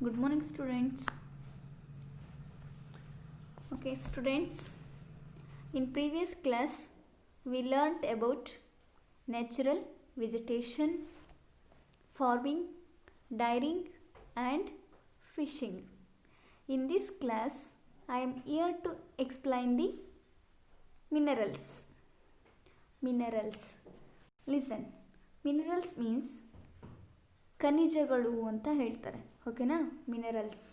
Good morning, students. Okay, students, in previous class we learnt about natural vegetation, farming, dairying and fishing. In this class I am here to explain the minerals. Listen, minerals means ಖನಿಜಗಳು ಅಂತ ಹೇಳ್ತಾರೆ. ಓಕೆನಾ? Minerals.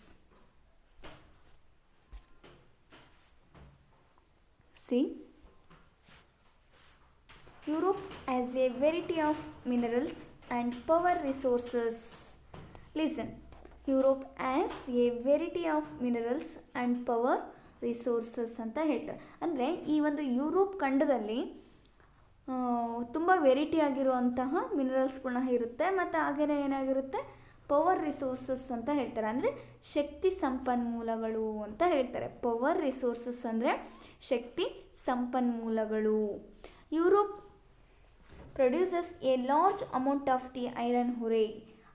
See, Europe has a variety of minerals and power resources. Listen, Europe has a variety of minerals and power resources ಅಂತ ಹೇಳ್ತಾರೆ. ಅಂದರೆ ಈ ಒಂದು Europe ಖಂಡದಲ್ಲಿ ತುಂಬ ವೆರೈಟಿ ಆಗಿರುವಂತಹ ಮಿನರಲ್ಸ್ಗಳನ್ನ ಇರುತ್ತೆ ಮತ್ತು ಹಾಗೆಯೇ ಏನಾಗಿರುತ್ತೆ, ಪವರ್ ರಿಸೋರ್ಸಸ್ ಅಂತ ಹೇಳ್ತಾರೆ. ಅಂದರೆ ಶಕ್ತಿ ಸಂಪನ್ಮೂಲಗಳು ಅಂತ ಹೇಳ್ತಾರೆ. ಪವರ್ ರಿಸೋರ್ಸಸ್ ಅಂದರೆ ಶಕ್ತಿ ಸಂಪನ್ಮೂಲಗಳು. Europe produces A large amount of the iron ಹೊರೆ.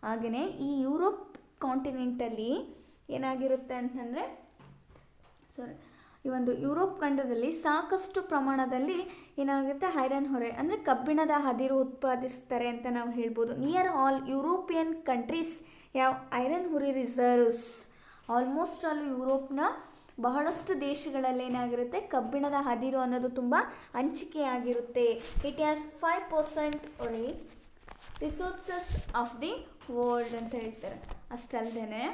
ಹಾಗೆಯೇ ಈ ಯುರೋಪ್ ಕಾಂಟಿನೆಂಟಲ್ಲಿ ಏನಾಗಿರುತ್ತೆ ಅಂತಂದರೆ ಈ ಒಂದು ಯುರೋಪ್ ಖಂಡದಲ್ಲಿ ಸಾಕಷ್ಟು ಪ್ರಮಾಣದಲ್ಲಿ ಏನಾಗುತ್ತೆ, ಐರನ್ ಹೊರೆ ಅಂದರೆ ಕಬ್ಬಿಣದ ಅದಿರು ಉತ್ಪಾದಿಸ್ತಾರೆ ಅಂತ ನಾವು ಹೇಳ್ಬೋದು. ನಿಯರ್ ಆಲ್ ಯುರೋಪಿಯನ್ ಕಂಟ್ರೀಸ್ ಯಾವ ಐರನ್ ಹೊರೆ ರಿಸರ್ವ್ಸ್. ಆಲ್ಮೋಸ್ಟ್ ಆಲ್ ಯುರೋಪ್ನ ಬಹಳಷ್ಟು ದೇಶಗಳಲ್ಲಿ ಏನಾಗಿರುತ್ತೆ, ಕಬ್ಬಿಣದ ಅದಿರು ಅನ್ನೋದು ತುಂಬ ಹಂಚಿಕೆಯಾಗಿರುತ್ತೆ. ಇಟ್ ಹ್ಯಾಸ್ 5% ಒಳಗೆ ರಿಸೋರ್ಸಸ್ ಆಫ್ ದಿ ವರ್ಲ್ಡ್ ಅಂತ ಹೇಳ್ತಾರೆ. ಅಷ್ಟಲ್ಲದೆ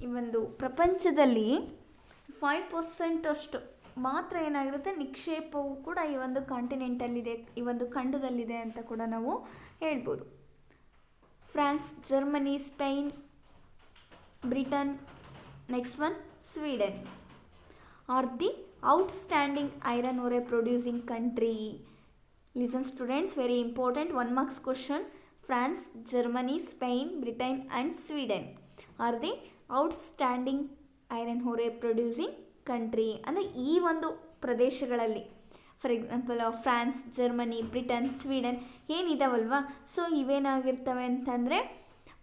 ಈ ಒಂದು ಪ್ರಪಂಚದಲ್ಲಿ 5% ಅಷ್ಟು ಮಾತ್ರ ಏನಾಗಿರುತ್ತೆ, ನಿಕ್ಷೇಪವು ಕೂಡ ಈ ಒಂದು ಕಾಂಟಿನೆಂಟಲ್ಲಿದೆ, ಈ ಒಂದು ಖಂಡದಲ್ಲಿದೆ ಅಂತ ಕೂಡ ನಾವು ಹೇಳ್ಬೋದು. France, Germany, Spain, Britain, next one Sweden are the outstanding iron ore producing country. Listen students, very important 1 marks question. France, Germany, Spain, Britain and Sweden are the outstanding iron ore producing country. ಅಂದರೆ ಈ ಒಂದು ಪ್ರದೇಶಗಳಲ್ಲಿ, for example France, Germany, Britain, Sweden ಏನಿದಾವಲ್ವಾ, so ಇವೇನಾಗಿರ್ತವೆ ಅಂತಂದರೆ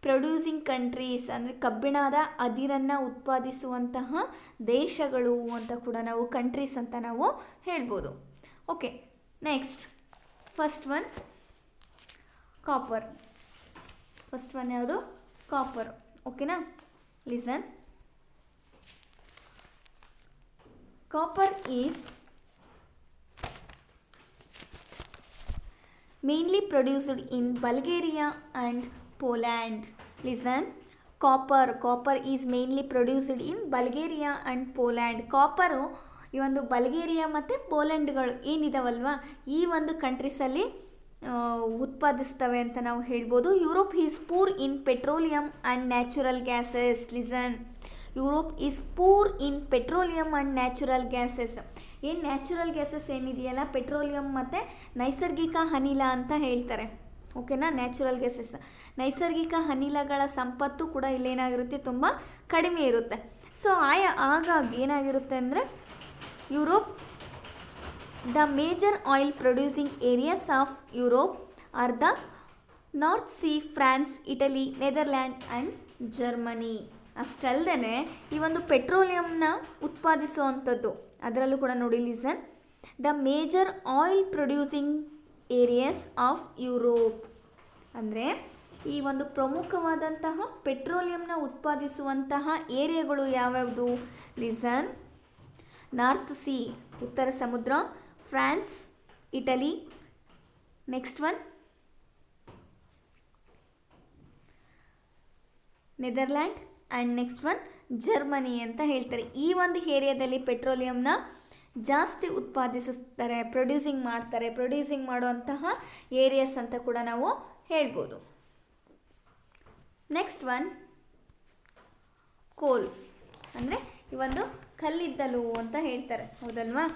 producing countries, ಅಂದರೆ ಕಬ್ಬಿಣದ ಅದಿರನ್ನು ಉತ್ಪಾದಿಸುವಂತಹ ದೇಶಗಳು ಅಂತ ಕೂಡ ನಾವು ಕಂಟ್ರೀಸ್ ಅಂತ ನಾವು ಹೇಳ್ಬೋದು. Okay, next first one copper. First one ಯಾವುದು? ಕಾಪರ್. ಓಕೆನಾ? Listen, copper is mainly produced in Bulgaria and Poland. Listen, copper is mainly produced in Bulgaria and Poland. Copper ಈ ಒಂದು ಬಲ್ಗೇರಿಯಾ ಮತ್ತು ಪೋಲೆಂಡ್ಗಳು ಏನಿದಾವಲ್ವಾ, ಈ ಒಂದು ಕಂಟ್ರೀಸಲ್ಲಿ ಉತ್ಪಾದಿಸ್ತವೆ ಅಂತ ನಾವು ಹೇಳ್ಬೋದು. Europe is poor in petroleum and natural gases. Listen, Europe is poor in petroleum and natural gases. ಏನು ನ್ಯಾಚುರಲ್ ಗ್ಯಾಸಸ್ ಏನಿದೆಯಲ್ಲ, ಪೆಟ್ರೋಲಿಯಂ ಮತ್ತು ನೈಸರ್ಗಿಕ ಅನಿಲ ಅಂತ ಹೇಳ್ತಾರೆ. ಓಕೆನಾ? ನ್ಯಾಚುರಲ್ ಗ್ಯಾಸಸ್, ನೈಸರ್ಗಿಕ ಅನಿಲಗಳ ಸಂಪತ್ತು ಕೂಡ ಇಲ್ಲೇನಾಗಿರುತ್ತೆ, ತುಂಬ ಕಡಿಮೆ ಇರುತ್ತೆ. ಸೊ ಹಾಗಾಗಿ ಏನಾಗಿರುತ್ತೆ ಅಂದರೆ Europe, the major oil producing areas of Europe are the North Sea, France, Italy, Netherland and Germany. ಅಷ್ಟಲ್ಲದೆ ಈ ಒಂದು ಪೆಟ್ರೋಲಿಯಂನ ಉತ್ಪಾದಿಸುವಂಥದ್ದು ಅದರಲ್ಲೂ ಕೂಡ ನೋಡಿ. Listen, the major oil producing areas of Europe ಅಂದರೆ ಈ ಒಂದು ಪ್ರಮುಖವಾದಂತಹ ಪೆಟ್ರೋಲಿಯಂನ ಉತ್ಪಾದಿಸುವಂತಹ ಏರಿಯಾಗಳು ಯಾವ್ಯಾವುದು? ಲಿಸನ್, ನಾರ್ತ್ ಸಿ, ಉತ್ತರ ಸಮುದ್ರ, France, Italy, next one Netherland and next one Germany ಅಂತ ಹೇಳ್ತಾರೆ. ಈ ಒಂದು ಏರಿಯಾದಲ್ಲಿ ಪೆಟ್ರೋಲಿಯಂನ ಜಾಸ್ತಿ ಉತ್ಪಾದಿಸುತ್ತಾರೆ, ಪ್ರೊಡ್ಯೂಸಿಂಗ್ ಮಾಡುವಂತಹ ಏರಿಯಾಸ್ ಅಂತ ಕೂಡ ನಾವು ಹೇಳ್ಬೋದು. ನೆಕ್ಸ್ಟ್ ಒನ್ ಕೋಲ್, ಅಂದರೆ ಈ ಒಂದು ಕಲ್ಲಿದ್ದಲು ಅಂತ ಹೇಳ್ತಾರೆ, ಹೌದಲ್ವಾ?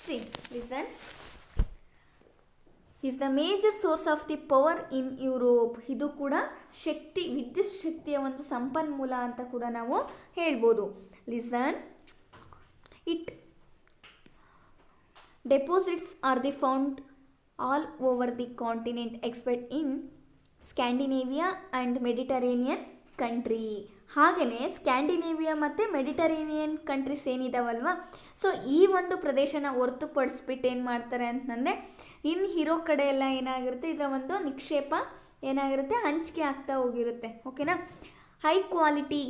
C, listen, is the major source of the power in Europe. ಇದು ಕೂಡ ಶಕ್ತಿ, ವಿದ್ಯುತ್ ಶಕ್ತಿಯ ಒಂದು ಸಂಪನ್ಮೂಲ ಅಂತ ಕೂಡ ನಾವು ಹೇಳ್ಬೋದು. Listen, it deposits are the found all over the continent except in Scandinavia and Mediterranean country. ಹಾಗೆಯೇ ಸ್ಕ್ಯಾಂಡಿನೇವಿಯಾ ಮತ್ತು ಮೆಡಿಟರೇನಿಯನ್ ಕಂಟ್ರೀಸ್ ಏನಿದಾವಲ್ವ, ಸೊ ಈ ಒಂದು ಪ್ರದೇಶನ ಹೊರತುಪಡಿಸ್ಬಿಟ್ಟು ಏನು ಮಾಡ್ತಾರೆ ಅಂತಂದರೆ ಇನ್ನು ಇರೋ ಕಡೆ ಎಲ್ಲ ಏನಾಗಿರುತ್ತೆ, ಇದರ ಒಂದು ನಿಕ್ಷೇಪ ಏನಾಗಿರುತ್ತೆ, ಹಂಚಿಕೆ ಆಗ್ತಾ ಹೋಗಿರುತ್ತೆ. ಓಕೆನಾ. High quality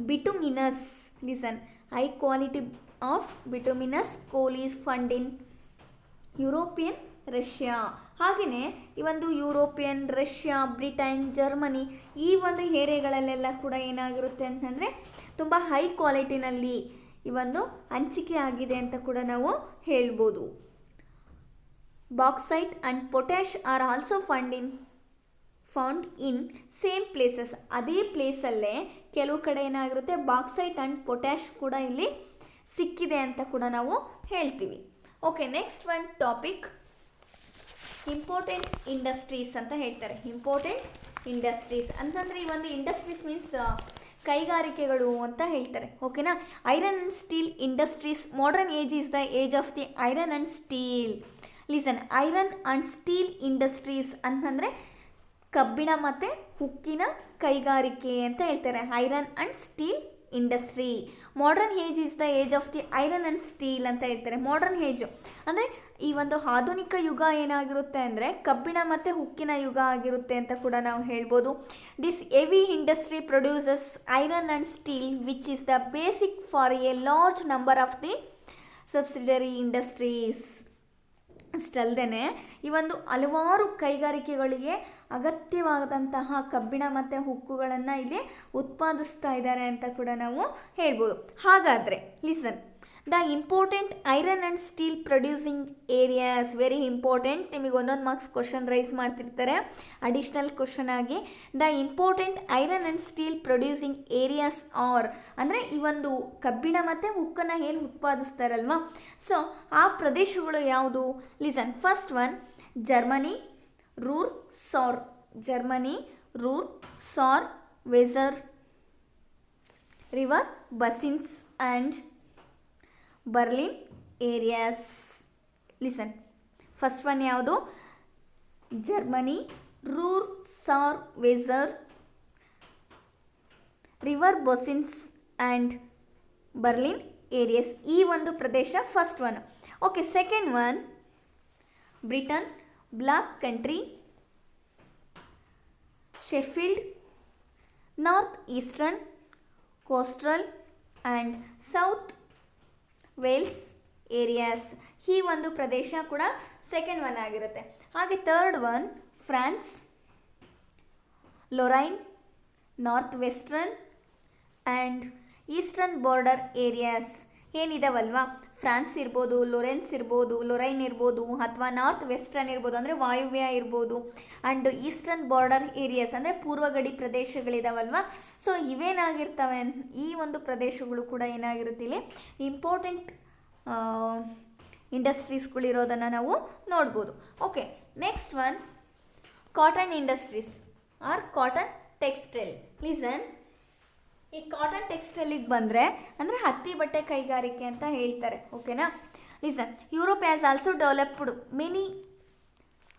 bituminous, listen, high quality of bituminous ಕೋಲ್ is found in European Russia. ಹಾಗೆಯೇ ಈ ಒಂದು ಯುರೋಪಿಯನ್, ರಷ್ಯಾ, ಬ್ರಿಟನ್, ಜರ್ಮನಿ ಈ ಒಂದು ಏರಿಯಾಗಳಲ್ಲೆಲ್ಲ ಕೂಡ ಏನಾಗಿರುತ್ತೆ ಅಂತಂದರೆ ತುಂಬ ಹೈ ಕ್ವಾಲಿಟಿನಲ್ಲಿ ಈ ಒಂದು ಹಂಚಿಕೆ ಆಗಿದೆ ಅಂತ ಕೂಡ ನಾವು ಹೇಳ್ಬೋದು. Bauxite and potash are also found in same places. ಅದೇ ಪ್ಲೇಸಲ್ಲೇ ಕೆಲವು ಕಡೆ ಏನಾಗಿರುತ್ತೆ, ಬಾಕ್ಸೈಟ್ ಆ್ಯಂಡ್ ಪೊಟ್ಯಾಶ್ ಕೂಡ ಇಲ್ಲಿ ಸಿಕ್ಕಿದೆ ಅಂತ ಕೂಡ ನಾವು ಹೇಳ್ತೀವಿ. Okay, next one topic important industries ಅಂತ ಹೇಳ್ತಾರೆ. ಇಂಪಾರ್ಟೆಂಟ್ ಇಂಡಸ್ಟ್ರೀಸ್ ಅಂತಂದರೆ ಈ ಒಂದು ಇಂಡಸ್ಟ್ರೀಸ್ ಮೀನ್ಸ್ ಕೈಗಾರಿಕೆಗಳು ಅಂತ ಹೇಳ್ತಾರೆ. ಓಕೆನಾ. Iron and steel industries. Modern age is the age of the iron and steel. Listen, iron and steel industries ಅಂತಂದರೆ ಕಬ್ಬಿಣ ಮತ್ತು ಉಕ್ಕಿನ ಕೈಗಾರಿಕೆ ಅಂತ ಹೇಳ್ತಾರೆ. Iron and steel industry. Modern age is the age of the iron and steel ಅಂತ ಹೇಳ್ತಾರೆ. Modern age ಅಂದರೆ ಈ ಒಂದು ಆಧುನಿಕ ಯುಗ ಏನಾಗಿರುತ್ತೆ ಅಂದರೆ ಕಬ್ಬಿಣ ಮತ್ತು ಉಕ್ಕಿನ ಯುಗ ಆಗಿರುತ್ತೆ ಅಂತ ಕೂಡ ನಾವು ಹೇಳ್ಬೋದು. This heavy industry produces iron and steel which is the basic for a large number of the subsidiary industries. ಅಷ್ಟಲ್ಲದೆ ಈ ಒಂದು ಹಲವಾರು ಕೈಗಾರಿಕೆಗಳಿಗೆ ಅಗತ್ಯವಾದಂತಹ ಕಬ್ಬಿಣ ಮತ್ತು ಉಕ್ಕುಗಳನ್ನು ಇಲ್ಲಿ ಉತ್ಪಾದಿಸ್ತಾ ಇದ್ದಾರೆ ಅಂತ ಕೂಡ ನಾವು ಹೇಳ್ಬೋದು. ಹಾಗಾದರೆ listen, the important iron and steel producing areas, very important, ನಿಮಗೆ ಒಂದೊಂದು ಮಾರ್ಕ್ಸ್ ಕ್ವಶನ್ ರೈಸ್ ಮಾಡ್ತಿರ್ತಾರೆ ಅಡಿಷ್ನಲ್ ಕ್ವಶನ್ ಆಗಿ. The important iron and steel producing areas are ಅಂದರೆ ಈ ಒಂದು ಕಬ್ಬಿಣ ಮತ್ತು ಉಕ್ಕನ್ನು ಏನು ಉತ್ಪಾದಿಸ್ತಾರಲ್ವ, ಸೊ ಆ ಪ್ರದೇಶಗಳು ಯಾವುದು? Listen, first one Germany, Ruhr, Saar. Germany, Ruhr, Saar, Weser, river basins and Berlin areas. Listen, first one ಯಾವುದು? Germany, Ruhr, Saar, Weser, river basins and Berlin areas. ಈ ಒಂದು ಪ್ರದೇಶ first one. Okay, second one Britain, Black Country, Sheffield, north eastern, coastal and South Wales areas. ಈ ಒಂದು ಪ್ರದೇಶ ಕೂಡ second one ಆಗಿರುತ್ತೆ. ಹಾಗೆ third one France, Lorraine, north western and eastern border areas ಏನಿದಾವಲ್ವಾ, France ಇರ್ಬೋದು, ಲೊರೈನ್ ಇರ್ಬೋದು, ಅಥವಾ ನಾರ್ತ್ ವೆಸ್ಟರ್ನ್ ಇರ್ಬೋದು ಅಂದರೆ ವಾಯುವ್ಯ ಇರ್ಬೋದು, ಆ್ಯಂಡ್ ಈಸ್ಟರ್ನ್ ಬಾರ್ಡರ್ ಏರಿಯಾಸ್ ಅಂದರೆ ಪೂರ್ವ ಗಡಿ ಪ್ರದೇಶಗಳಿದಾವಲ್ವ, ಸೊ ಇವೇನಾಗಿರ್ತವೆ, ಈ ಒಂದು ಪ್ರದೇಶಗಳು ಕೂಡ ಏನಾಗಿರುತ್ತೆ ಇಲ್ಲಿ ಇಂಪಾರ್ಟೆಂಟ್ ಇಂಡಸ್ಟ್ರೀಸ್ಗಳಿರೋದನ್ನು ನಾವು ನೋಡ್ಬೋದು. Okay, next one cotton industries or cotton textile. Listen, ಈ ಕಾಟನ್ ಟೆಕ್ಸ್ಟೈಲಿಗೆ ಬಂದರೆ ಅಂದರೆ ಹತ್ತಿ ಬಟ್ಟೆ ಕೈಗಾರಿಕೆ ಅಂತ ಹೇಳ್ತಾರೆ. ಓಕೆನಾ. Listen, Europe has also developed many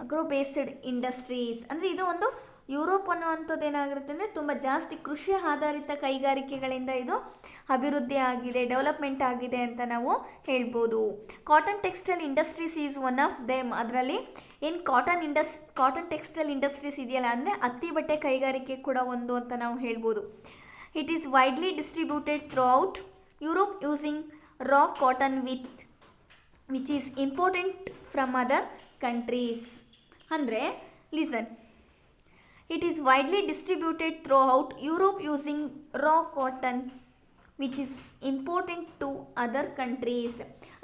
agro based industries. ಅಂದರೆ ಇದು ಒಂದು ಯುರೋಪ್ ಅನ್ನುವಂಥದ್ದು ಏನಾಗಿರುತ್ತೆ ಅಂದರೆ ತುಂಬ ಜಾಸ್ತಿ ಕೃಷಿ ಆಧಾರಿತ ಕೈಗಾರಿಕೆಗಳಿಂದ ಇದು ಅಭಿವೃದ್ಧಿ ಆಗಿದೆ, ಡೆವಲಪ್ಮೆಂಟ್ ಆಗಿದೆ ಅಂತ ನಾವು ಹೇಳ್ಬೋದು. Cotton textile industries is one of them. ಅದರಲ್ಲಿ ಏನು ಕಾಟನ್ ಟೆಕ್ಸ್ಟೈಲ್ ಇಂಡಸ್ಟ್ರೀಸ್ ಇದೆಯಲ್ಲ ಅಂದರೆ ಹತ್ತಿ ಬಟ್ಟೆ ಕೈಗಾರಿಕೆ ಕೂಡ ಒಂದು ಅಂತ ನಾವು ಹೇಳ್ಬೋದು. It is widely distributed throughout Europe using raw cotton which is important from other countries. ಅಂದರೆ listen, it is widely distributed throughout Europe using raw cotton which is important to other countries.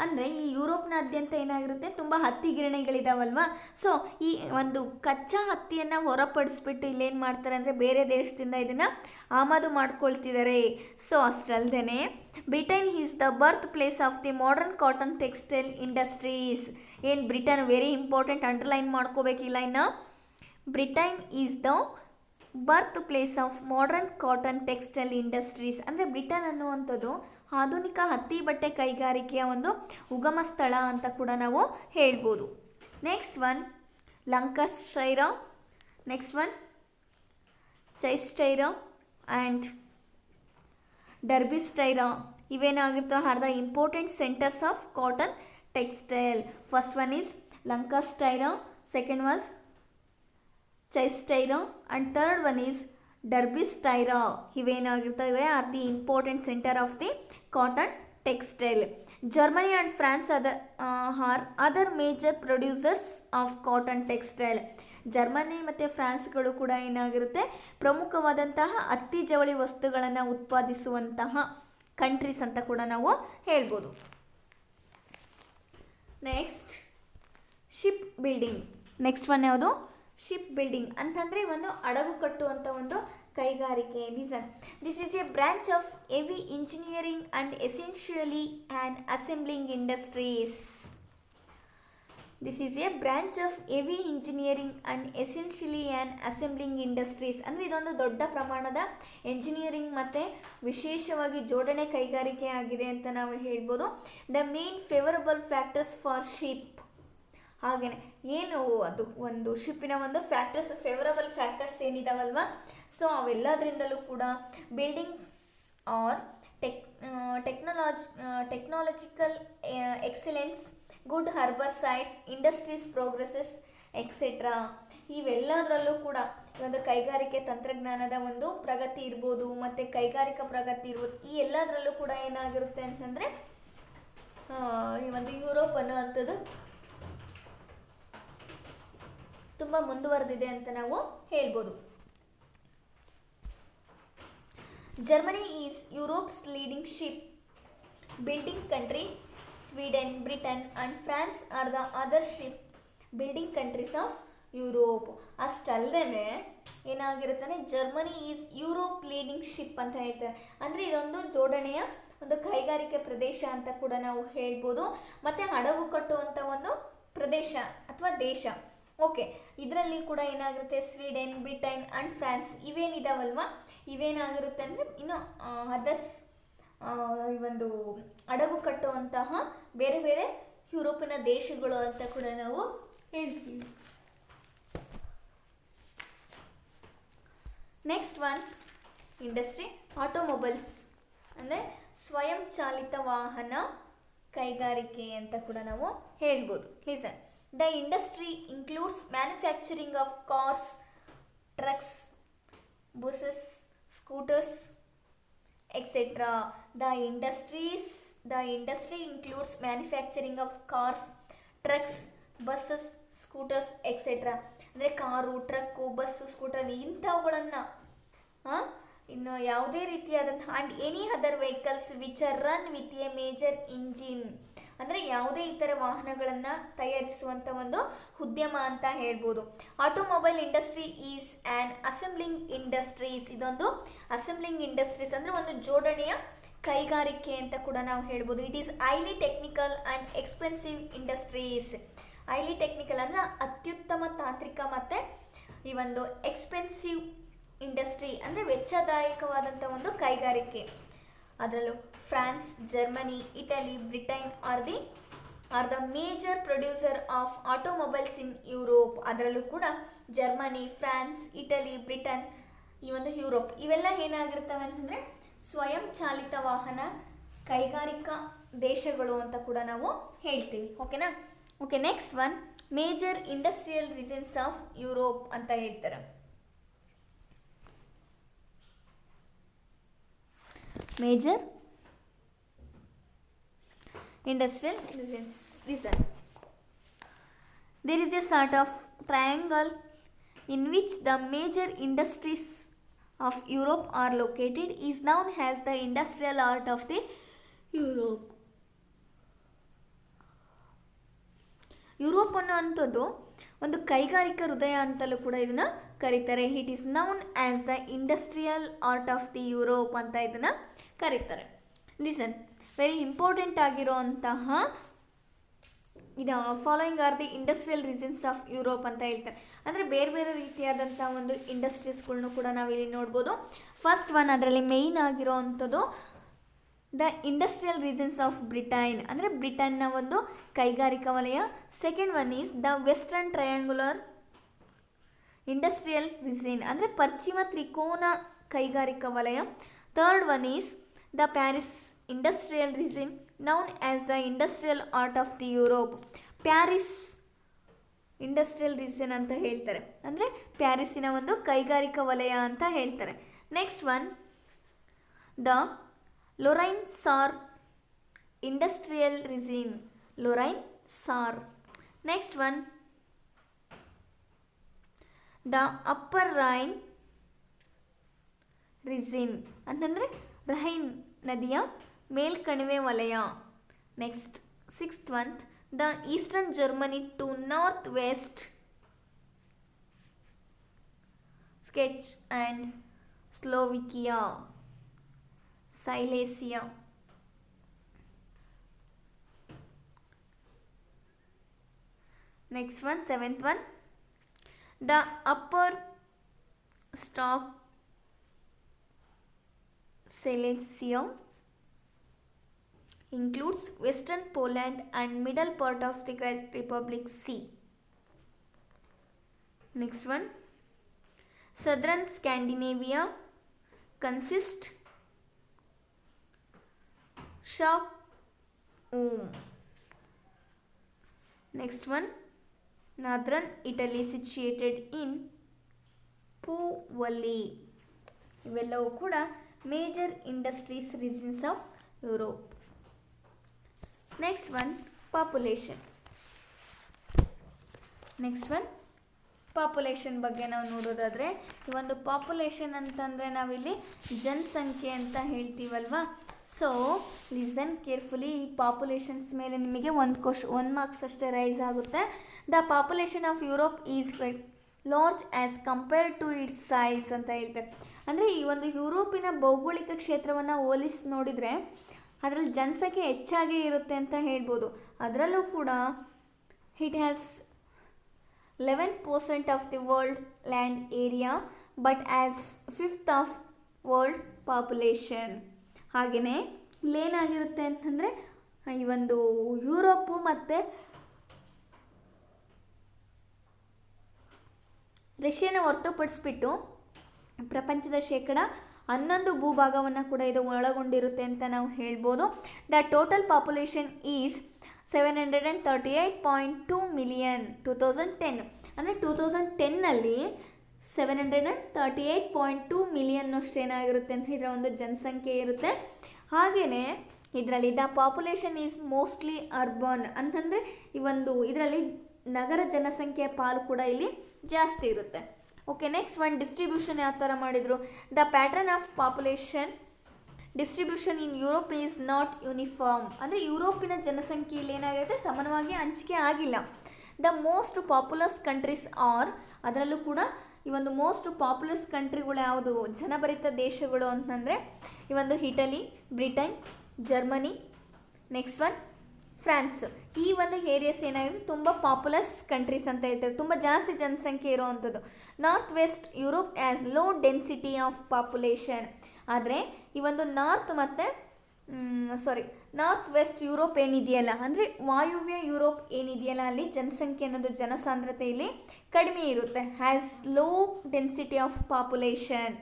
ಅಂದರೆ ಈ ಯುರೋಪ್ನಾದ್ಯಂತ ಏನಾಗಿರುತ್ತೆ ತುಂಬ ಹತ್ತಿ ಗಿರಣಿಗಳಿದಾವಲ್ವ, so ಈ ಒಂದು ಕಚ್ಚಾ ಹತ್ತಿಯನ್ನು ಹೊರಪಡಿಸ್ಬಿಟ್ಟು ಇಲ್ಲೇನು ಮಾಡ್ತಾರೆ ಅಂದರೆ ಬೇರೆ ದೇಶದಿಂದ ಇದನ್ನು ಆಮದು ಮಾಡ್ಕೊಳ್ತಿದ್ದಾರೆ. ಸೊ ಅಷ್ಟಲ್ಲದೆ Britain is the birth place of the modern cotton textile industries. ಏನು ಬ್ರಿಟನ್ ವೆರಿ ಇಂಪಾರ್ಟೆಂಟ್, ಅಂಡರ್ಲೈನ್ ಮಾಡ್ಕೋಬೇಕಿಲ್ಲ ಇನ್ನು. Britain is the birth place of modern cotton textile industries. ಅಂದರೆ ಬ್ರಿಟನ್ ಅನ್ನುವಂಥದ್ದು ಆಧುನಿಕ ಹತ್ತಿ ಬಟ್ಟೆ ಕೈಗಾರಿಕೆಯ ಒಂದು ಉಗಮ ಸ್ಥಳ ಅಂತ ಕೂಡ ನಾವು ಹೇಳ್ಬೋದು. Next one Lancashire, next one Cheshire and Derbyshire ಇವೇನಾಗಿರ್ತವೆ are the important centres of cotton textile. First one is Lancashire, second was Cheshire and third one is Derbyshire. ಇವೇನಾಗಿರ್ತವೆ are the important centre of the cotton textile. Germany and France are other major producers of cotton textile. Germany ಮತ್ತು ಫ್ರಾನ್ಸ್ಗಳು ಕೂಡ ಏನಾಗಿರುತ್ತೆ ಪ್ರಮುಖವಾದಂತಹ ಹತ್ತಿ ಜವಳಿ ವಸ್ತುಗಳನ್ನು ಉತ್ಪಾದಿಸುವಂತಹ countries ಅಂತ ಕೂಡ ನಾವು ಹೇಳ್ಬೋದು. Next ship building. Next one ಯಾವುದು? ಶಿಪ್ ಬಿಲ್ಡಿಂಗ್ ಅಂತಂದರೆ ಒಂದು ಹಡಗು ಕಟ್ಟುವಂಥ ಒಂದು ಕೈಗಾರಿಕೆ. Listen, this is A branch of heavy engineering and essentially and assembling industries. This is A branch of heavy engineering and essentially and assembling industries. ಅಂದರೆ ಇದೊಂದು ದೊಡ್ಡ ಪ್ರಮಾಣದ ಎಂಜಿನಿಯರಿಂಗ್ ಮತ್ತು ವಿಶೇಷವಾಗಿ ಜೋಡಣೆ ಕೈಗಾರಿಕೆ ಆಗಿದೆ ಅಂತ ನಾವು ಹೇಳ್ಬೋದು. The main favourable factors for ship. ಹಾಗೆಯೇ ಏನು ಅದು ಒಂದು ಶಿಪ್ಪಿನ ಒಂದು ಫ್ಯಾಕ್ಟರ್ಸ್, ಫೇವರಬಲ್ ಫ್ಯಾಕ್ಟರ್ಸ್ ಏನಿದಾವಲ್ವ, ಸೊ ಅವೆಲ್ಲದರಿಂದಲೂ ಕೂಡ buildings are technological excellence, good harbour sites, industries progresses etcetera. ಇವೆಲ್ಲದರಲ್ಲೂ ಕೂಡ ಒಂದು ಕೈಗಾರಿಕೆ ತಂತ್ರಜ್ಞಾನದ ಒಂದು ಪ್ರಗತಿ ಇರ್ಬೋದು ಮತ್ತು ಕೈಗಾರಿಕಾ ಪ್ರಗತಿ ಇರ್ಬೋದು. ಈ ಎಲ್ಲದರಲ್ಲೂ ಕೂಡ ಏನಾಗಿರುತ್ತೆ ಅಂತಂದರೆ ಈ ಒಂದು ಯುರೋಪ್ ಅನ್ನೋವಂಥದ್ದು ತುಂಬ ಮುಂದುವರೆದಿದೆ ಅಂತ ನಾವು ಹೇಳ್ಬೋದು. Germany is Europe's leading ship building country. Sweden, Britain and France are the other ship building countries of Europe. ಅಷ್ಟಲ್ಲದೆ ಏನಾಗಿರುತ್ತಾನೆ, Germany is Europe leading ship ಅಂತ ಹೇಳ್ತಾರೆ. ಅಂದರೆ ಇದೊಂದು ಜೋಡಣೆಯ ಒಂದು ಕೈಗಾರಿಕೆ ಪ್ರದೇಶ ಅಂತ ಕೂಡ ನಾವು ಹೇಳ್ಬೋದು. ಮತ್ತು ಹಡಗು ಕಟ್ಟುವಂಥ ಒಂದು ಪ್ರದೇಶ ಅಥವಾ ದೇಶ. ಓಕೆ, ಇದರಲ್ಲಿ ಕೂಡ ಏನಾಗಿರುತ್ತೆ ಸ್ವೀಡನ್, ಬ್ರಿಟನ್ ಆ್ಯಂಡ್ ಫ್ರಾನ್ಸ್ ಇವೇನಿದಾವಲ್ವ, ಇವೇನಾಗಿರುತ್ತೆ ಅಂದರೆ ಇನ್ನು ಅದರ್ಸ್ ಒಂದು ಹಡಗು ಕಟ್ಟುವಂತಹ ಬೇರೆ ಬೇರೆ ಯುರೋಪಿನ ದೇಶಗಳು ಅಂತ ಕೂಡ ನಾವು ಹೇಳ್ತೀವಿ. ನೆಕ್ಸ್ಟ್ ಒನ್ ಇಂಡಸ್ಟ್ರಿ ಆಟೋಮೊಬೈಲ್ಸ್, ಅಂದರೆ ಸ್ವಯಂ ಚಾಲಿತ ವಾಹನ ಕೈಗಾರಿಕೆ ಅಂತ ಕೂಡ ನಾವು ಹೇಳ್ಬೋದು. Listen, the industry includes manufacturing of cars, trucks, buses, scooters, etc. The industry includes manufacturing of cars, trucks, buses, scooters, etc. ಅಂದರೆ ಕಾರು, ಟ್ರಕ್ಕು, ಬಸ್ಸು, ಸ್ಕೂಟರ್ ಇಂಥವುಗಳನ್ನು ಇನ್ನು ಯಾವುದೇ ರೀತಿಯಾದಂತಹ and any other vehicles which are run with A major engine. ಅಂದರೆ ಯಾವುದೇ ಇತರ ವಾಹನಗಳನ್ನು ತಯಾರಿಸುವಂಥ ಒಂದು ಉದ್ಯಮ ಅಂತ ಹೇಳ್ಬೋದು. Automobile industry is an assembling industries. ಇದೊಂದು ಅಸೆಂಬ್ಲಿಂಗ್ ಇಂಡಸ್ಟ್ರೀಸ್ ಅಂದರೆ ಒಂದು ಜೋಡಣೆಯ ಕೈಗಾರಿಕೆ ಅಂತ ಕೂಡ ನಾವು ಹೇಳ್ಬೋದು. It is highly technical and expensive industries. Highly technical ಅಂದರೆ ಅತ್ಯುತ್ತಮ ತಾಂತ್ರಿಕ ಮತ್ತು ಈ ಒಂದು ಎಕ್ಸ್ಪೆನ್ಸಿವ್ ಇಂಡಸ್ಟ್ರಿ ಅಂದರೆ ವೆಚ್ಚದಾಯಕವಾದಂಥ ಒಂದು ಕೈಗಾರಿಕೆ. ಅದರಲ್ಲೂ France, Germany, Italy, Britain are the major producer of automobiles in Europe. ಅದರಲ್ಲೂ ಕೂಡ ಜರ್ಮನಿ, ಫ್ರಾನ್ಸ್, ಇಟಲಿ, ಬ್ರಿಟನ್, ಈ ಒಂದು ಯುರೋಪ್ ಇವೆಲ್ಲ ಏನಾಗಿರ್ತವೆ ಅಂತಂದರೆ ಸ್ವಯಂ ಚಾಲಿತ ವಾಹನ ಕೈಗಾರಿಕಾ ದೇಶಗಳು ಅಂತ ಕೂಡ ನಾವು ಹೇಳ್ತೀವಿ. ಓಕೆನಾ? Okay, next one major industrial regions of Europe ಅಂತ ಹೇಳ್ತಾರೆ. Major industrial regions. Listen, there is a sort of triangle in which the major industries of Europe are located is known as the industrial heart of the Europe. Europe ಅನ್ನುವಂಥದ್ದು ಒಂದು ಕೈಗಾರಿಕಾ ಹೃದಯ ಅಂತಲೂ ಕೂಡ ಇದನ್ನು ಕರೀತಾರೆ. It is known as the industrial heart of the Europe ಅಂತ ಇದನ್ನು ಕರೀತಾರೆ. ಲಿಸನ್, ವೆರಿ ಇಂಪಾರ್ಟೆಂಟ್ ಆಗಿರೋಂತಹ ಇದು following are the industrial regions of Europe ಅಂತ ಹೇಳ್ತಾರೆ. ಅಂದರೆ ಬೇರೆ ಬೇರೆ ರೀತಿಯಾದಂಥ ಒಂದು ಇಂಡಸ್ಟ್ರೀಸ್ಗಳ್ನು ಕೂಡ ನಾವಿಲ್ಲಿ ನೋಡ್ಬೋದು. ಫಸ್ಟ್ ಒನ್ ಅದರಲ್ಲಿ ಮೇಯ್ನ್ ಆಗಿರೋ ಅಂಥದ್ದು the industrial regions of Britain, ಅಂದರೆ ಬ್ರಿಟನ್ನ ಒಂದು ಕೈಗಾರಿಕಾ ವಲಯ. Second one is the western triangular industrial region ಅಂದರೆ ಪಶ್ಚಿಮ ತ್ರಿಕೋನ ಕೈಗಾರಿಕಾ ವಲಯ. Third one is the Paris industrial region known as the industrial heart of the Europe. Paris industrial region ಅಂತ ಹೇಳ್ತಾರೆ, ಅಂದರೆ ಪ್ಯಾರಿಸ್ಸಿನ ಒಂದು ಕೈಗಾರಿಕಾ ವಲಯ ಅಂತ ಹೇಳ್ತಾರೆ. Next one the Lorraine Saar industrial region, Lorraine Saar. Next one the upper Rhine region ಅಂತಂದರೆ ರೈನ್ ನದಿಯ ಮೇಲ್ಕಣಿವೆ ವಲಯ. Next sixth one the eastern Germany to north west Czech and Slovakia, Silesia. Next one, seventh one, the upper stock Silesia includes western Poland and middle part of the Czech Republic Sea. Next one, southern Scandinavia consists Shop. Next one, northern Italy situated in Puvalli. ಇವೆಲ್ಲವೂ ಕೂಡ major industries regions of Europe. Next one population. Next one population ಬಗ್ಗೆ ನಾವು ನೋಡೋದಾದರೆ, ಈ ಒಂದು population ಅಂತಂದರೆ ನಾವಿಲ್ಲಿ ಜನಸಂಖ್ಯೆ ಅಂತ ಹೇಳ್ತೀವಲ್ವಾ. So listen carefully. ಈ ಪಾಪ್ಯುಲೇಷನ್ಸ್ ಮೇಲೆ ನಿಮಗೆ ಒಂದು ಮಾರ್ಕ್ಸ್ ಅಷ್ಟೇ ರೈಸ್ ಆಗುತ್ತೆ. The population of Europe is large as compared to its size ಅಂತ ಹೇಳ್ತಾರೆ. ಅಂದರೆ ಈ ಒಂದು ಯುರೋಪಿನ ಭೌಗೋಳಿಕ ಕ್ಷೇತ್ರವನ್ನು ಹೋಲಿಸಿ ನೋಡಿದರೆ ಅದರಲ್ಲಿ ಜನಸಂಖ್ಯೆ ಹೆಚ್ಚಾಗಿ ಇರುತ್ತೆ ಅಂತ ಹೇಳ್ಬೋದು. ಅದರಲ್ಲೂ ಕೂಡ it has 11% of the world land area but as 5th of world population. ಹಾಗೆಯೇ ಇಲ್ಲೇನಾಗಿರುತ್ತೆ ಅಂತಂದರೆ ಈ ಒಂದು ಯುರೋಪು ಮತ್ತು ರಷ್ಯಾನ ಹೊರತುಪಡಿಸ್ಬಿಟ್ಟು ಪ್ರಪಂಚದ ಶೇಕಡ 11 ಭೂಭಾಗವನ್ನು ಕೂಡ ಇದು ಒಳಗೊಂಡಿರುತ್ತೆ ಅಂತ ನಾವು ಹೇಳ್ಬೋದು. The total population is 738.2 million 2010. ಅಂದರೆ 2010ನಲ್ಲಿ 738.2 ಮಿಲಿಯನ್ ಅಷ್ಟೇನಾಗಿರುತ್ತೆ ಅಂತ ಇದರ ಒಂದು ಜನಸಂಖ್ಯೆ ಇರುತ್ತೆ. ಹಾಗೆಯೇ ಇದರಲ್ಲಿ the population is mostly urban ಅಂತಂದರೆ ಈ ಒಂದು ಇದರಲ್ಲಿ ನಗರ ಜನಸಂಖ್ಯೆಯ ಪಾಲು ಕೂಡ ಇಲ್ಲಿ ಜಾಸ್ತಿ ಇರುತ್ತೆ. ಓಕೆ, ನೆಕ್ಸ್ಟ್ ಒನ್ ಡಿಸ್ಟ್ರಿಬ್ಯೂಷನ್ ಯಾವ ಥರ ಮಾಡಿದರು. The pattern of population distribution in Europe is not uniform. ಅಂದರೆ ಯುರೋಪಿನ ಜನಸಂಖ್ಯೆಯಲ್ಲಿ ಏನಾಗಿರುತ್ತೆ, ಸಮಾನವಾಗಿ ಹಂಚಿಕೆ ಆಗಿಲ್ಲ. The most populous countries are, ಅದರಲ್ಲೂ ಕೂಡ ಈ ಒಂದು ಮೋಸ್ಟ್ ಪಾಪ್ಯುಲಸ್ ಕಂಟ್ರಿಗಳು ಯಾವುದು, ಜನಭರಿತ ದೇಶಗಳು ಅಂತಂದರೆ ಈ ಒಂದು Italy, Britain, Germany, next one France. ಈ ಒಂದು ಏರಿಯಾಸ್ ಏನಾಗಿರುತ್ತೆ ತುಂಬ ಪಾಪ್ಯುಲಸ್ ಕಂಟ್ರೀಸ್ ಅಂತ ಹೇಳ್ತಾರೆ, ತುಂಬ ಜಾಸ್ತಿ ಜನಸಂಖ್ಯೆ ಇರುವಂಥದ್ದು. North west Europe has low density of population. ಆದರೆ ಈ ಒಂದು ನಾರ್ತ್ ವೆಸ್ಟ್ ಯುರೋಪ್ ಏನಿದೆಯಲ್ಲ, ಅಂದರೆ ವಾಯುವ್ಯ ಯುರೋಪ್ ಏನಿದೆಯಲ್ಲ, ಅಲ್ಲಿ ಜನಸಂಖ್ಯೆ ಅನ್ನೋದು ಜನಸಾಂದ್ರತೆ ಇಲ್ಲಿ ಕಡಿಮೆ ಇರುತ್ತೆ, has low density of population.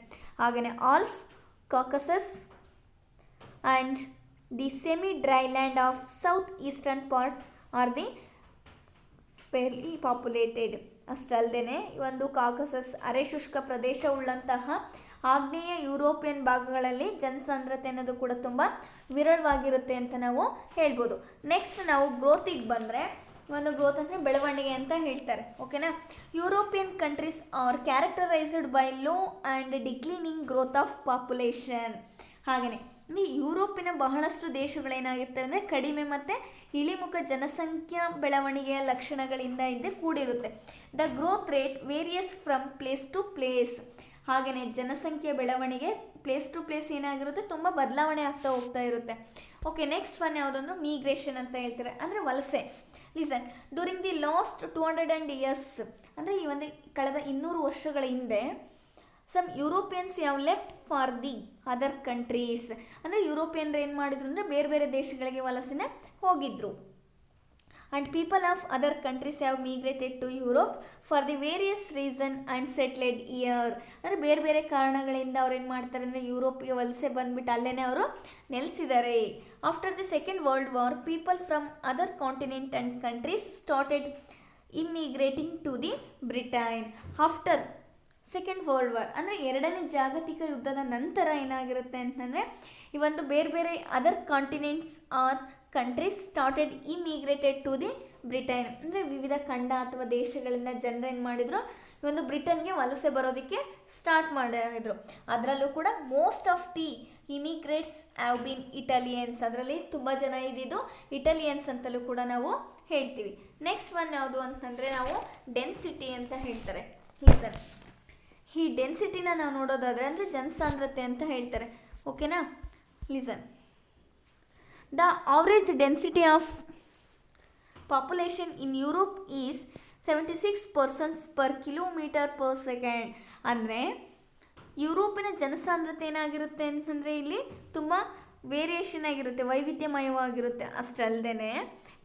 ಹಾಗೆಯೇ Alps, Caucasus and the semi dry land of south eastern part are the sparsely populated. ಅಷ್ಟಲ್ಲದೆ ಈ ಒಂದು ಕಾಕಸಸ್ ಅರೆಶುಷ್ಕ ಪ್ರದೇಶವುಳ್ಳಂತಹ ಆಗ್ನೇಯ ಯುರೋಪಿಯನ್ ಭಾಗಗಳಲ್ಲಿ ಜನಸಾಂದ್ರತೆ ಅನ್ನೋದು ಕೂಡ ತುಂಬ ವಿರಳವಾಗಿರುತ್ತೆ ಅಂತ ನಾವು ಹೇಳ್ಬೋದು. ನೆಕ್ಸ್ಟ್ ನಾವು ಗ್ರೋತಿಗೆ ಬಂದರೆ, ಒಂದು ಗ್ರೋತ್ ಅಂದರೆ ಬೆಳವಣಿಗೆ ಅಂತ ಹೇಳ್ತಾರೆ. ಓಕೆನಾ. European countries are characterised by low and declining growth of population. ಹಾಗೆಯೇ ಯುರೋಪಿನ ಬಹಳಷ್ಟು ದೇಶಗಳೇನಾಗಿರ್ತವೆ ಅಂದರೆ ಕಡಿಮೆ ಮತ್ತು ಇಳಿಮುಖ ಜನಸಂಖ್ಯಾ ಬೆಳವಣಿಗೆಯ ಲಕ್ಷಣಗಳಿಂದ ಇದ್ದೇ ಕೂಡಿರುತ್ತೆ. The growth rate varies from place to place. ಹಾಗೆಯೇ ಜನಸಂಖ್ಯೆ ಬೆಳವಣಿಗೆ ಪ್ಲೇಸ್ ಟು ಪ್ಲೇಸ್ ಏನಾಗಿರುತ್ತೆ, ತುಂಬ ಬದಲಾವಣೆ ಆಗ್ತಾ ಹೋಗ್ತಾ ಇರುತ್ತೆ. ಓಕೆ, ನೆಕ್ಸ್ಟ್ ಒನ್ ಯಾವುದಂದ್ರೆ ಮೀಗ್ರೇಷನ್ ಅಂತ ಹೇಳ್ತಾರೆ, ಅಂದರೆ ವಲಸೆ. Listen, during the last 200 years, ಅಂದರೆ ಈ ಒಂದು ಕಳೆದ 200 ವರ್ಷಗಳ ಹಿಂದೆ some Europeans have left for the other countries. ಅಂದರೆ ಯುರೋಪಿಯನ್ರು ಏನು ಮಾಡಿದ್ರು ಅಂದರೆ ಬೇರೆ ಬೇರೆ ದೇಶಗಳಿಗೆ ವಲಸೆನೇ ಹೋಗಿದ್ರು. and people of other countries have migrated to Europe for the various reason and settled here. ಅಂದರೆ ಬೇರೆ ಬೇರೆ ಕಾರಣಗಳಿಂದ ಅವ್ರು ಏನು ಮಾಡ್ತಾರೆ ಅಂದರೆ ಯುರೋಪ್ಗೆ ವಲಸೆ ಬಂದುಬಿಟ್ಟು ಅಲ್ಲೇ ಅವರು ನೆಲೆಸಿದ್ದಾರೆ. After the Second World War people from other continent and countries started immigrating to the Britain. After Second World War ಅಂದರೆ ಎರಡನೇ ಜಾಗತಿಕ ಯುದ್ಧದ ನಂತರ ಏನಾಗಿರುತ್ತೆ ಅಂತಂದರೆ ಈ ಒಂದು ಬೇರೆ ಬೇರೆ other continents or countries started immigrated to the Britain. ಅಂದರೆ ವಿವಿಧ ಖಂಡ ಅಥವಾ ದೇಶಗಳಿಂದ ಜನರು ಏನು ಮಾಡಿದರು, ಈ ಒಂದು ಬ್ರಿಟನ್ಗೆ ವಲಸೆ ಬರೋದಕ್ಕೆ ಸ್ಟಾರ್ಟ್ ಮಾಡಿದ್ರು. ಅದರಲ್ಲೂ ಕೂಡ most of the immigrants have been Italians. ಅದರಲ್ಲಿ ತುಂಬ ಜನ ಇದ್ದಿದ್ದು ಇಟಾಲಿಯನ್ಸ್ ಅಂತಲೂ ಕೂಡ ನಾವು ಹೇಳ್ತೀವಿ. ನೆಕ್ಸ್ಟ್ ಒನ್ ಯಾವುದು ಅಂತಂದರೆ ನಾವು ಡೆನ್ಸಿಟಿ ಅಂತ ಹೇಳ್ತಾರೆ. ಲಿಸನ್, ಈ ಡೆನ್ಸಿಟಿನ ನಾವು ನೋಡೋದಾದರೆ ಅಂದರೆ ಜನಸಾಂದ್ರತೆ ಅಂತ ಹೇಳ್ತಾರೆ. ಓಕೆನಾ? Listen, the average density of population in Europe is 76 persons per kilometer per second. ಅಂದರೆ ಯುರೋಪಿನ ಜನಸಾಂದ್ರತೆ ಏನಾಗಿರುತ್ತೆ ಅಂತಂದರೆ ಇಲ್ಲಿ ತುಂಬ ವೇರಿಯೇಷನ್ ಆಗಿರುತ್ತೆ, ವೈವಿಧ್ಯಮಯವಾಗಿರುತ್ತೆ. ಅಷ್ಟಲ್ಲದೆ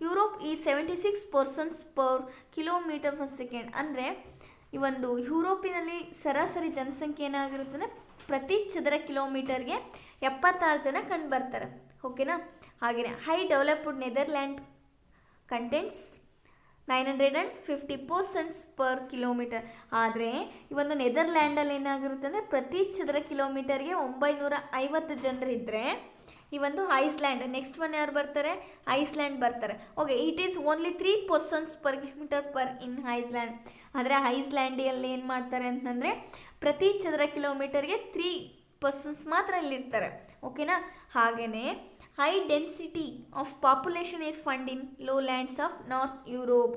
ಯುರೋಪ್ ಈ 76 persons per kilometer per second. ಅಂದರೆ ಈ ಒಂದು ಯುರೋಪಿನಲ್ಲಿ ಸರಾಸರಿ ಜನಸಂಖ್ಯೆ ಏನಾಗಿರುತ್ತೆ ಅಂದರೆ ಪ್ರತಿ ಚದರ ಕಿಲೋಮೀಟರ್ಗೆ 76 ಜನ ಕಂಡು ಬರ್ತಾರೆ. ಓಕೆನಾ? ಹಾಗೆಯೇ high developed Netherland contents 950 persons per kilometer. ಆದರೆ ಈ ಒಂದು ನೆದರ್ಲ್ಯಾಂಡಲ್ಲಿ ಏನಾಗಿರುತ್ತೆ ಅಂದರೆ ಪ್ರತಿ ಚದರ ಕಿಲೋಮೀಟರ್ಗೆ 950 ಜನರಿದ್ದರೆ ಈ ಒಂದು ಐಸ್ಲ್ಯಾಂಡ್, ನೆಕ್ಸ್ಟ್ ಒನ್ ಯಾರು ಬರ್ತಾರೆ? ಐಸ್ಲ್ಯಾಂಡ್ ಬರ್ತಾರೆ. Okay, it is only 3 persons per kilometer per in Iceland. ಆದರೆ ಐಸ್ಲ್ಯಾಂಡಿಯಲ್ಲಿ ಏನು ಮಾಡ್ತಾರೆ ಅಂತಂದರೆ ಪ್ರತಿ ಚದರ ಕಿಲೋಮೀಟರ್ಗೆ 3 persons ಮಾತ್ರ ಇಲ್ಲಿರ್ತಾರೆ. ಓಕೆನಾ? ಹಾಗೆಯೇ high density of population is found in low lands of north Europe.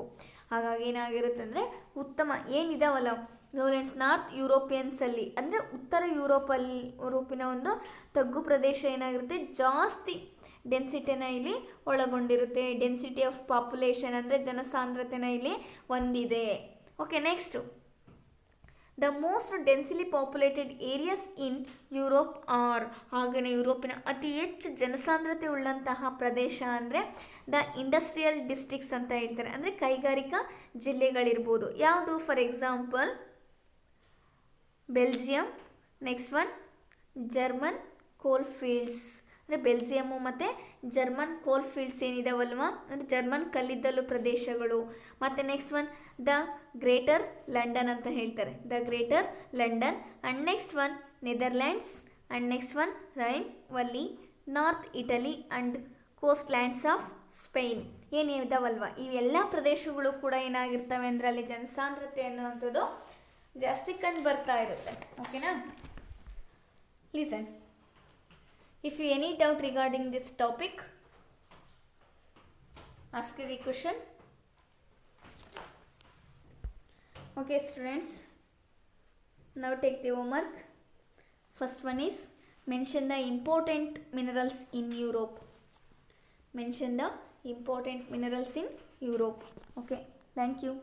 ಹಾಗಾಗಿ ಏನಾಗಿರುತ್ತೆ ಅಂದರೆ ಉತ್ತಮ ಏನಿದಾವಲ್ಲ ಲೋಲ್ಯಾಂಡ್ಸ್ ನಾರ್ತ್ ಯುರೋಪಿಯನ್ಸಲ್ಲಿ ಅಂದರೆ ಉತ್ತರ ಯುರೋಪಿನ ಒಂದು ತಗ್ಗು ಪ್ರದೇಶ ಏನಾಗಿರುತ್ತೆ ಜಾಸ್ತಿ ಡೆನ್ಸಿಟಿನ ಇಲ್ಲಿ ಒಳಗೊಂಡಿರುತ್ತೆ. ಡೆನ್ಸಿಟಿ ಆಫ್ ಪಾಪ್ಯುಲೇಷನ್ ಅಂದರೆ ಜನಸಾಂದ್ರತೆನ ಇಲ್ಲಿ ಹೊಂದಿದೆ. Okay, next the most densely populated areas in Europe are. ಹಾಗೆಯೇ ಯುರೋಪಿನ ಅತಿ ಹೆಚ್ಚು ಜನಸಾಂದ್ರತೆ ಉಳ್ಳಂತಹ ಪ್ರದೇಶ ಅಂದರೆ ದ ಇಂಡಸ್ಟ್ರಿಯಲ್ ಡಿಸ್ಟ್ರಿಕ್ಟ್ಸ್ ಅಂತ ಹೇಳ್ತಾರೆ. ಅಂದರೆ ಕೈಗಾರಿಕಾ ಜಿಲ್ಲೆಗಳಿರ್ಬೋದು. ಯಾವುದು? For example Belgium, next one German coal fields. ಅಂದರೆ ಬೆಲ್ಜಿಯಮ್ಮು ಮತ್ತು ಜರ್ಮನ್ ಕೋಲ್ ಫೀಲ್ಡ್ಸ್ ಏನಿದಾವಲ್ವ, ಅಂದರೆ ಜರ್ಮನ್ ಕಲ್ಲಿದ್ದಲು ಪ್ರದೇಶಗಳು. ಮತ್ತು next one the Greater London ಅಂತ ಹೇಳ್ತಾರೆ, the Greater London. And next one Netherlands. And next one Rhine valley, north Italy and coast lands of Spain. ಏನಿದಾವಲ್ವ ಇವೆಲ್ಲ ಪ್ರದೇಶಗಳು ಕೂಡ ಏನಾಗಿರ್ತವೆ ಅಂದರೆ ಅಲ್ಲಿ ಜನಸಾಂದ್ರತೆ ಅನ್ನುವಂಥದ್ದು ಜಾಸ್ತಿ ಕಂಡು ಬರ್ತಾ ಇರುತ್ತೆ. ಓಕೆನಾ? Listen, if you any doubt regarding this topic, ask the question. Okay students, now take the homework. First one is mention the important minerals in Europe. Mention the important minerals in Europe. Okay, thank you.